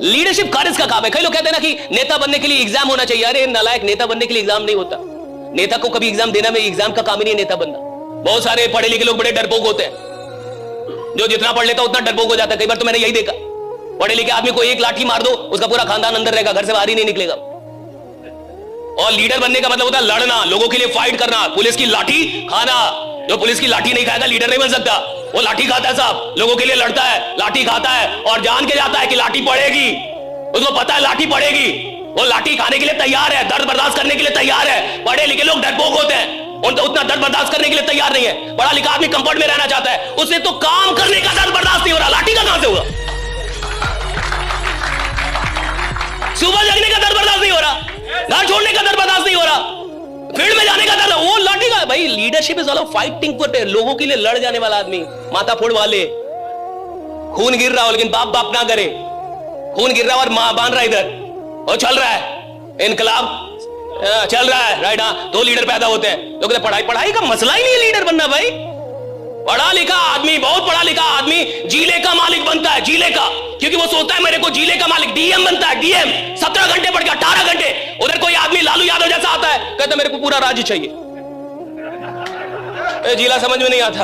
Leadership कार्य का काम है। कई लोग कहते हैं ना कि नेता बनने के लिए एग्जाम होना चाहिए। अरे नालायक, नेता बनने के लिए एग्जाम नहीं होता। नेता को कभी एग्जाम देना में एग्जाम का काम ही नहीं है नेता बनना। बहुत सारे पढ़े लिखे लोग बड़े डरपोक होते हैं, जो जितना पढ़ लेता उतना डरपोक हो जाता है। कई बार तो मैंने यही देखा, पढ़े लिखे आदमी को एक लाठी मार दो, उसका पूरा खानदान अंदर रहेगा, घर से बाहर ही नहीं निकलेगा। और लीडर बनने का मतलब होता है लड़ना, लोगों के लिए फाइट करना, पुलिस की लाठी खाना। जो पुलिस की लाठी नहीं खाएगा लीडर नहीं बन सकता। वो लाठी खाता है साहब, लोगों के लिए लड़ता है, लाठी खाता है और जान के जाता है कि लाठी पड़ेगी। उसको पता है लाठी पड़ेगी, वो लाठी खाने के लिए तैयार है, दर्द बर्दाश्त करने के लिए तैयार है। पढ़े लिखे लोग डरपोक होते हैं, उनका उतना दर्द बर्दाश्त करने के लिए तैयार नहीं है। पढ़ा लिखा आदमी कंफर्ट में रहना चाहता है, उससे तो काम करने का दर्द बर्दाश्त नहीं हो रहा, लाठी का कहां से होगा? सुबह जगने का दर्द बर्दाश्त नहीं हो रहा, घर छोड़ने का दर्द बर्दाश्त नहीं हो रहा, फील्ड में जाने का दर्द, वो लाठी का। भाई leadership is all fighting for लोगों के लिए लड़ जाने वाला आदमी। माथा फोड़ वाले, खून गिर रहा हो लेकिन बाप बाप ना करे, खून गिर रहा है और मां बांध रहा इधर और चल रहा है इनकलाब चल रहा है, राइट? हाँ, तो लीडर पैदा होते हैं। लोग कहते पढ़ाई पढ़ाई का मसला ही नहीं है लीडर बनना। भाई पढ़ा लिखा आदमी, बहुत पढ़ा लिखा आदमी जिले का मालिक बनता है, जिले का, क्योंकि वो सोचता है मेरे को जिले का मालिक। डीएम बनता है, डीएम 17 घंटे पढ़ के 18 घंटे। उधर कोई आदमी लालू यादव जैसा आता है, कहता मेरे को पूरा राज्य चाहिए, जिला समझ में नहीं आता।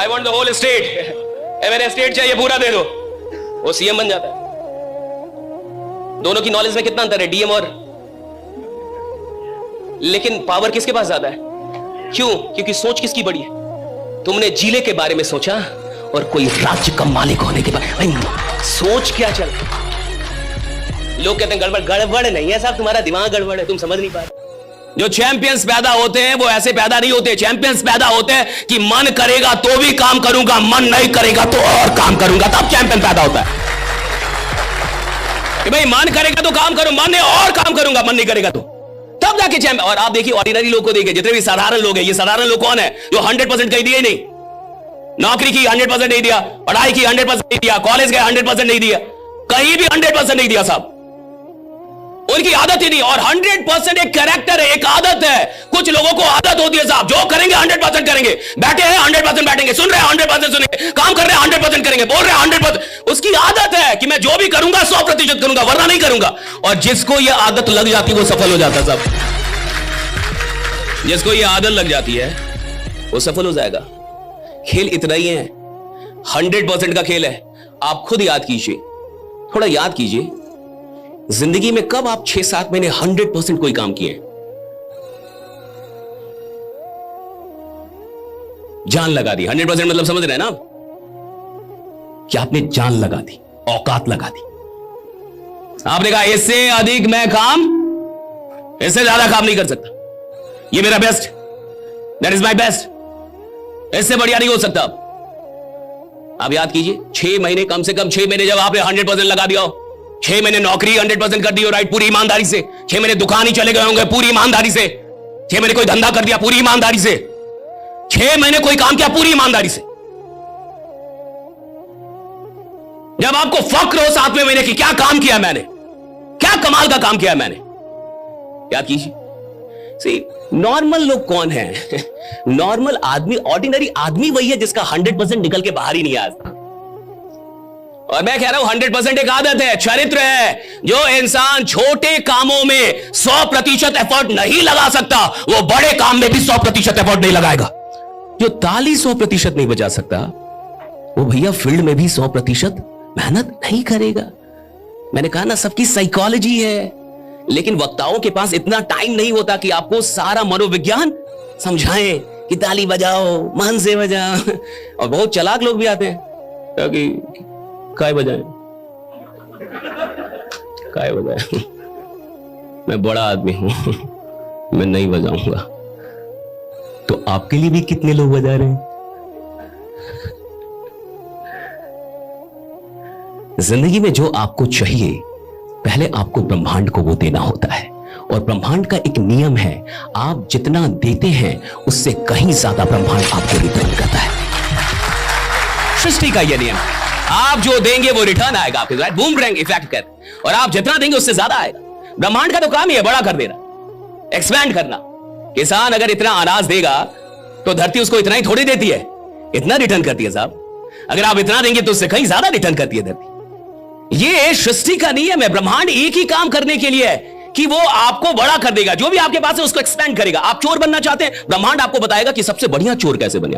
I want the whole state, मेरे स्टेट चाहिए पूरा, दे दो। वो सीएम बन जाता है। दोनों की नॉलेज में कितना अंतर है, डीएम और, लेकिन पावर किसके पास ज्यादा है? क्यों? क्योंकि सोच किसकी बड़ी है? तुमने जिले के बारे में सोचा और कोई राज्य का मालिक होने के बारे में सोच क्या चल। लोग कहते हैं गड़बड़, गड़बड़ नहीं है साहब, तुम्हारा दिमाग गड़बड़ है, तुम समझ नहीं पा रहे। जो चैंपियंस पैदा होते हैं वो ऐसे पैदा नहीं होते। चैंपियंस पैदा होते हैं कि मन करेगा तो भी काम करूंगा, मन नहीं करेगा तो और काम करूंगा, तब चैंपियन पैदा होता है। कि भाई मन करेगा तो काम करूं, मन नहीं और काम करूंगा, मन नहीं करेगा तो तब जाके चैंपियन। और आप देखिए ऑर्डिनरी लोग को देखिए, जितने भी साधारण लोग हैं, ये साधारण लोग कौन है? जो 100% कहीं दिए नहीं, नौकरी की 100% नहीं दिया, पढ़ाई की 100% नहीं दिया, कॉलेज गए 100% नहीं दिया, कहीं भी 100% नहीं दिया साहब। उनकी आदत ही नहीं। और 100% एक कैरेक्टर है, एक आदत है। कुछ लोगों को आदत होती है साहब, जो करेंगे 100% करेंगे, बैठे हैं 100% बैठेंगे, सुन रहे हैं 100% सुनेंगे, काम कर रहे हैं 100% करेंगे, बोल रहे हैं 100%। उसकी आदत है कि मैं जो भी करूंगा 100% करूंगा, वरना नहीं करूंगा। और जिसको यह आदत लग जाती है वो सफल हो जाता है साहब। जिसको यह आदत लग जाती है वो सफल हो जाएगा। खेल इतना ही है, 100% का खेल है। आप खुद याद कीजिए, थोड़ा याद कीजिए, जिंदगी में कब आप 6-7 महीने 100% कोई काम किए? जान लगा दी। 100% मतलब समझ रहे हैं ना आप? कि आपने जान लगा दी, औकात लगा दी। आपने कहा इससे अधिक मैं काम, इससे ज्यादा काम नहीं कर सकता, ये मेरा best, that is my best, इससे बढ़िया नहीं हो सकता। आप याद कीजिए, 6 महीने, कम से कम 6 महीने जब आपने 100% लगा दिया हो, 6 महीने नौकरी 100% कर दी हो, राइट, पूरी ईमानदारी से। 6 महीने दुकान ही चले गए होंगे पूरी ईमानदारी से। 6 महीने कोई धंधा कर दिया पूरी ईमानदारी से। 6 महीने कोई काम किया पूरी ईमानदारी से। जब आपको फक्र हो 7वें महीने की, क्या काम किया मैंने, क्या कमाल का काम किया मैंने, याद कीजिए। नॉर्मल लोग कौन है? नॉर्मल आदमी, ऑर्डिनरी आदमी वही है जिसका 100% निकल के बाहर ही नहीं आता। और मैं कह रहा हूं 100% एक आदत है, चरित्र है। जो इंसान छोटे कामों में 100% एफर्ट नहीं लगा सकता, वो बड़े काम में भी 100% एफर्ट नहीं लगाएगा। जो ताली 100% नहीं बजा सकता, वो भैया फील्ड में भी 100% मेहनत नहीं करेगा। मैंने कहा ना, सबकी साइकोलॉजी है, लेकिन वक्ताओं के पास इतना टाइम नहीं होता कि आपको सारा मनोविज्ञान समझाएं कि ताली बजाओ, मन से बजाओ। और बहुत चालाक लोग भी आते हैं कि काय बजाएं, काय बजाएं, मैं बड़ा आदमी हूं, मैं नहीं बजाऊंगा। तो आपके लिए भी कितने लोग बजा रहे हैं? जिंदगी में जो आपको चाहिए, पहले आपको ब्रह्मांड को वो देना होता है। और ब्रह्मांड का एक नियम है, आप जितना देते हैं उससे कहीं ज्यादा ब्रह्मांड आपको रिटर्न करता है। सृष्टि का यह नियम, आप जो देंगे वो रिटर्न आएगा आपके, राइट, बूमरैंग इफेक्ट कर। और आप जितना देंगे उससे ज्यादा आएगा। ब्रह्मांड का तो काम ही है बड़ा कर देना, एक्सपैंड करना। किसान अगर इतना अनाज देगा तो धरती उसको इतना ही थोड़ी देती है, इतना रिटर्न करती है साहब। अगर आप इतना देंगे तो उससे कहीं ज्यादा रिटर्न करती है धरती। ये सृष्टि का नियम है। ब्रह्मांड एक ही काम करने के लिए है कि वो आपको बड़ा कर देगा। जो भी आपके पास है उसको एक्सपेंड करेगा। आप चोर बनना चाहते हैं, ब्रह्मांड आपको बताएगा कि सबसे बढ़िया चोर कैसे बने।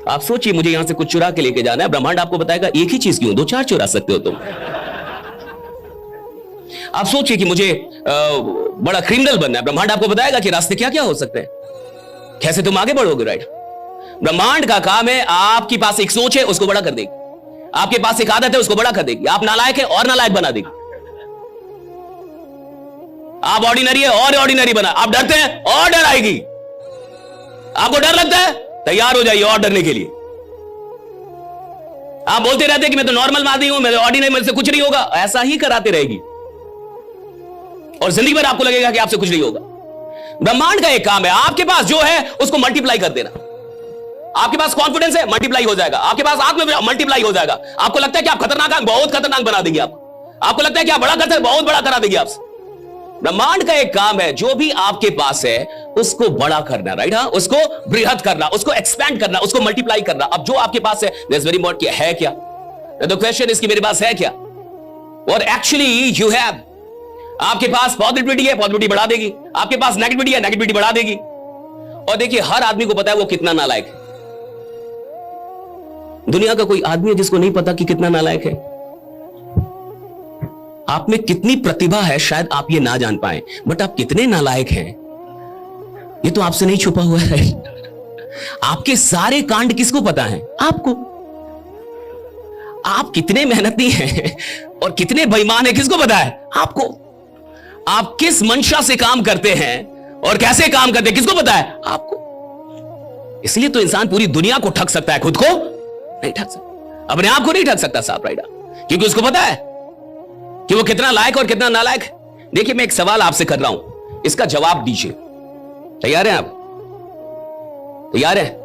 आप सोचिए, मुझे यहां से कुछ चुरा के लेके जाना है, ब्रह्मांड आपको बताएगा एक ही चीज क्यों, 2-4 चुरा सकते हो तुम। आप सोचिए कि मुझे बड़ा क्रिमिनल बनना है, ब्रह्मांड आपको बताएगा कि रास्ते क्या क्या हो सकते हैं, कैसे तुम आगे बढ़ोगे। राइट, ब्रह्मांड का काम है आपके पास एक सोच है उसको बड़ा कर देगी, आपके पास एक आदत है उसको बड़ा कर देगी। आप नालायक है और नालायक बना देगी। आप ऑर्डिनरी है और ऑर्डिनरी बना। आप डरते हैं और डर आएगी। आपको डर लगता है, तैयार हो जाइए और डरने के लिए। आप बोलते रहते हैं कि मैं तो नॉर्मल आदमी हूं, मैं तो ऑर्डिनरी, मेरे से कुछ नहीं होगा। ऐसा ही कराते रहेगी और जिंदगी भर आपको लगेगा कि आपसे कुछ नहीं होगा। ब्रह्मांड का एक काम है, आपके पास जो है उसको मल्टीप्लाई कर देना। आपके पास कॉन्फिडेंस है, मल्टीप्लाई हो जाएगा। आपके पास आत्मविश्वास, मल्टीप्लाई हो जाएगा। आपको लगता है कि आप खतरनाक, बहुत खतरनाक बना देंगे। आपको लगता है कि आप बड़ा करते हैं, बहुत बड़ा करा देंगे आपसे। ब्रह्मांड का एक काम है, जो भी आपके पास है उसको बड़ा करना। राइट, हाँ, उसको बृहद करना, उसको एक्सपैंड करना, उसको मल्टीप्लाई करना। अब जो आपके पास है, दैट्स वेरी इंपॉर्टेंट, है क्या। द क्वेश्चन इज कि मेरे पास है क्या, और एक्चुअली यू हैव। आपके पास पॉजिटिविटी है, पॉजिटिविटी बढ़ा देगी। आपके पास नेगेटिविटी है, नेगेटिविटी बढ़ा देगी। और देखिए, हर आदमी को पता है वो कितना नालायक है। दुनिया का कोई आदमी है जिसको नहीं पता कि कितना नालायक है। आप में कितनी प्रतिभा है शायद आप ये ना जान पाए, बट आप कितने नालायक हैं ये तो आपसे नहीं छुपा हुआ है। आपके सारे कांड किसको पता है? आपको। आप कितने मेहनती हैं और कितने बेईमान हैं किसको पता है? आपको। आप किस मंशा से काम करते हैं और कैसे काम करते हैं किसको पता है? आपको। इसलिए तो इंसान पूरी दुनिया को ठग सकता है, खुद को नहीं ठग सकता, अपने आप को नहीं ठग सकता साहब। राइट, क्योंकि उसको पता है कि वो कितना लायक और कितना नालायक है। देखिए, मैं एक सवाल आपसे कर रहा हूं, इसका जवाब दीजिए। तैयार हैं आप? तैयार हैं?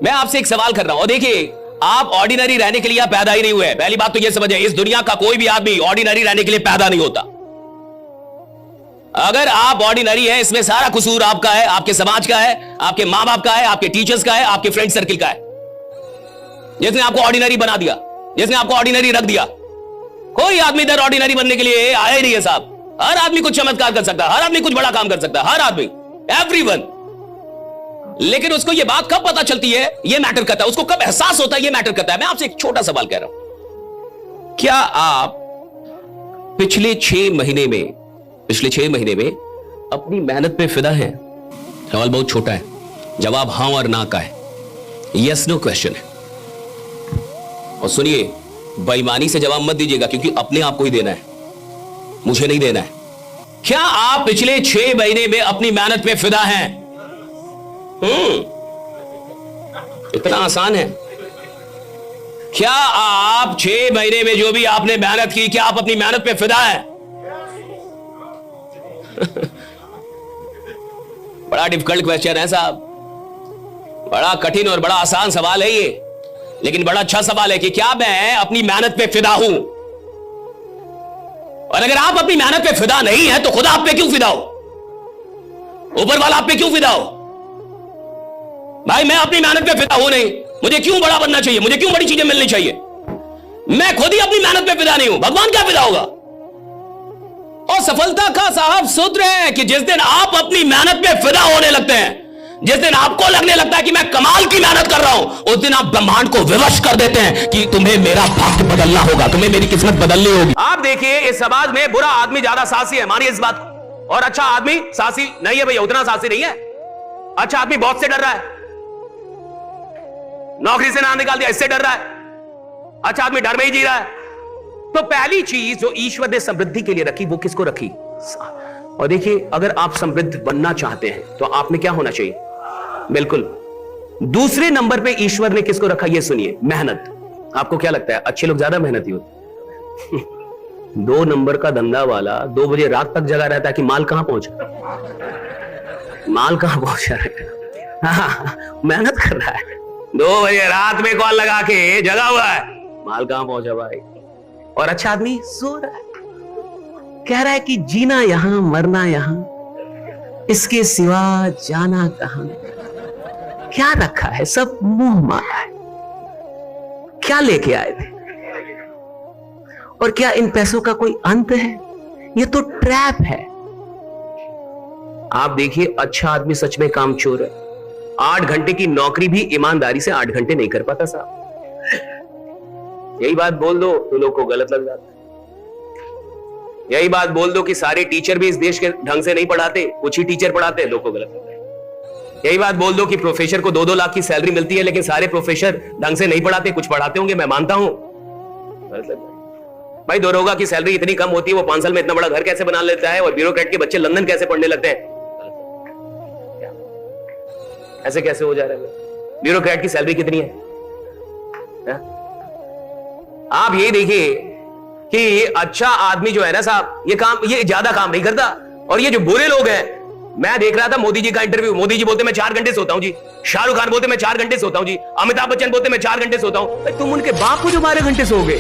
मैं आपसे एक सवाल कर रहा हूं, और देखिए, आप ऑर्डिनरी रहने के लिए आप पैदा ही नहीं हुए। पहली बात तो यह समझिए, इस दुनिया का कोई भी आदमी ऑर्डिनरी रहने के लिए पैदा नहीं होता। अगर आप ऑर्डिनरी है, इसमें सारा कसूर आपका है, आपके समाज का है, आपके मां बाप का है, आपके टीचर्स का है, आपके फ्रेंड सर्किल का है, जिसने आपको ऑर्डिनरी बना दिया, जिसने आपको ऑर्डिनरी रख दिया। कोई आदमी इधर ऑर्डिनरी बनने के लिए आया ही नहीं है साहब। हर आदमी कुछ चमत्कार कर सकता है, हर आदमी कुछ बड़ा काम कर सकता है, हर आदमी, एवरीवन। लेकिन उसको ये बात कब पता चलती है, ये मैटर करता है। उसको कब एहसास होता है, ये मैटर करता है। मैं आपसे एक छोटा सवाल कह रहा हूं, क्या आप पिछले 6 महीने में अपनी मेहनत पे फिदा हैं? सवाल बहुत छोटा है, जवाब हां और ना का है, यस नो क्वेश्चन है। और सुनिए, बेईमानी से जवाब मत दीजिएगा, क्योंकि अपने आप को ही देना है, मुझे नहीं देना है। क्या आप पिछले 6 महीने में अपनी मेहनत पे फिदा हैं? इतना आसान है। क्या आप 6 महीने में जो भी आपने मेहनत की, क्या आप अपनी मेहनत पे फिदा हैं? बड़ा डिफिकल्ट क्वेश्चन है साहब, बड़ा कठिन और बड़ा आसान सवाल है ये, लेकिन बड़ा अच्छा सवाल है कि क्या मैं अपनी मेहनत पे फिदा हूं। और अगर आप अपनी मेहनत पे फिदा नहीं है तो खुदा आप पे क्यों फिदा हो? ऊपर वाला आप पे क्यों फिदा हो? भाई, मैं अपनी मेहनत पे फिदा हूं नहीं, मुझे क्यों बड़ा बनना चाहिए, मुझे क्यों बड़ी चीजें मिलनी चाहिए? मैं खुद ही अपनी मेहनत पे फिदा नहीं हूं, भगवान क्या फिदा होगा? और सफलता का साहब सूत्र है कि जिस दिन आप अपनी मेहनत पे फिदा होने लगते हैं, जिस दिन आपको लगने लगता है कि मैं कमाल की मेहनत कर रहा हूं, उस दिन आप ब्रह्मांड को विवश कर देते हैं कि तुम्हें मेरा भाग्य बदलना होगा, तुम्हें मेरी किस्मत बदलनी होगी। आप देखिए, इस समाज में बुरा आदमी ज्यादा साहसी है, मानिए इस बात को, और अच्छा आदमी साहसी नहीं है भैया, उतना साहसी नहीं है। अच्छा आदमी बहुत से डर रहा है, नौकरी से ना निकाल दिया इससे डर रहा है। अच्छा आदमी डर में ही जी रहा है। तो पहली चीज जो ईश्वर ने समृद्धि के लिए रखी, वो किसको रखी? और देखिए, अगर आप समृद्ध बनना चाहते हैं तो आपने क्या होना चाहिए? बिल्कुल दूसरे नंबर पे ईश्वर ने किसको रखा, ये सुनिए, मेहनत। आपको क्या लगता है अच्छे लोग ज्यादा मेहनती होते? 2 नंबर का धंधा वाला 2 बजे रात तक जगा रहता है कि माल कहां पहुंचा, माल कहां पहुंचा है। मेहनत कर रहा है, 2 बजे रात में कॉल लगा के जगा हुआ है, माल कहां पहुंचा भाई। और अच्छा आदमी सो रहा है, कह रहा है कि जीना यहां मरना यहां, इसके सिवा जाना कहां। क्या रखा है? सब मुंह मारा है। क्या लेके आए थे? और क्या इन पैसों का कोई अंत है? ये तो ट्रैप है। आप देखिए, अच्छा आदमी सच में कामचोर है। 8 घंटे की नौकरी भी ईमानदारी से 8 घंटे नहीं कर पाता साहब। यही बात बोल दो तो लोग को गलत लग जाता है। यही बात बोल दो कि सारे टीचर भी इस देश के ढंग से नहीं पढ़ाते, कुछ ही टीचर पढ़ाते हैं, लोग को गलत लगता है। यही बात बोल दो कि प्रोफेसर को 2-2 लाख की सैलरी मिलती है, लेकिन सारे प्रोफेसर ढंग से नहीं पढ़ाते, कुछ पढ़ाते होंगे, मैं मानता हूं, गलत लगता है। भाई दरोगा की सैलरी इतनी कम होती है, वो 5 साल में इतना बड़ा घर कैसे बना लेता है, और ब्यूरोक्रेट के बच्चे लंदन कैसे पढ़ने लगते हैं? ऐसे कैसे हो जा रहा है? ब्यूरोक्रेट की सैलरी कितनी है? आप ये देखिए कि अच्छा आदमी जो है ना साहब, ये ज्यादा काम नहीं करता, और ये जो बुरे लोग हैं, मैं देख रहा था मोदी जी का इंटरव्यू, मोदी जी बोलते मैं 4 घंटे सोता हूं जी, शाहरुख खान बोलते मैं 4 घंटे सोता हूं जी, अमिताभ बच्चन बोलते मैं 4 घंटे सोता हूं। तुम उनके बाप को जो 12 घंटे सो गए,